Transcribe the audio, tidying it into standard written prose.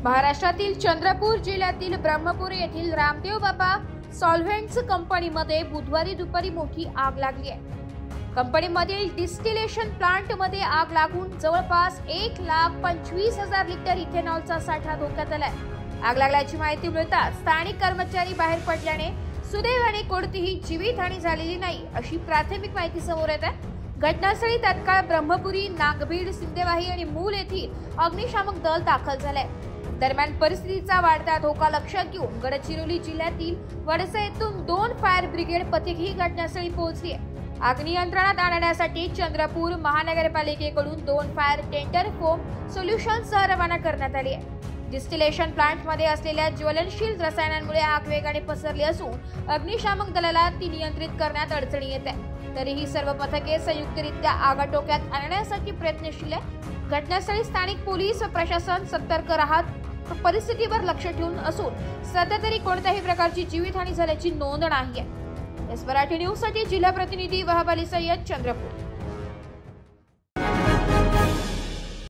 महाराष्ट्रातील चंद्रपूर जिल्ह्यातील ब्रह्मपुरी येथील रामदेव बाबा सॉल्व्हेंट्स कंपनीमध्ये बुधवारी दुपारी मोठी आग लागली आहे। कंपनीमधील डिस्टिलेशन प्लांटमध्ये आग लागून जवळपास 1,25,000 लिटर इथेनॉलचा साठा धोक्यात आलाय। आग लागल्याची माहिती मिळताच स्थानिक कर्मचारी बाहेर पडल्याने सुदैवाने कोणतीही जीवितहानी झालेली नाही अशी प्राथमिक माहिती समोर येत आहे। घटनास्थळी तत्काळ ब्रह्मपुरी, नागभीड, सिंदेवाही आणि मूल येथील अग्निशामक दल दाखल झाले। दरम्यान परिस्थितीचा वाढता धोका लक्षात घेऊन गडचिरोली जिल्ह्यातील वडसा येथून 2 फायर ब्रिगेड पथकही घटनास्थळी पोहोचली आहे। आग नियंत्रणात आणण्यासाठी चंद्रपूर महानगरपालिकेकडून 2 फायर टेंडर फोम सोल्युशनसह रवाना करण्यात आली आहे। डिस्टिलेशन प्लांटमध्ये असलेल्या ज्वलनशील रसायनांमुळे आग वेगाने पसरली असून अग्निशामक दलाला ती नियंत्रित करण्यात अडचणी येत आहे। तरीही सर्व पथके संयुक्तरित्या आग आटोक्यात आणण्यासाठी प्रयत्नशील आहे। घटनास्थळी स्थानिक पोलीस व प्रशासन सतर्क राहत परिस्थितीवर लक्ष ठेवून असून सध्या तरी कोणत्याही प्रकारची जीवितहानी झाल्याची नोंद नाही आहे। एस मराठी न्यूज साठी जिल्हा प्रतिनिधी वहाब अली सय्यद, चंद्रपूर।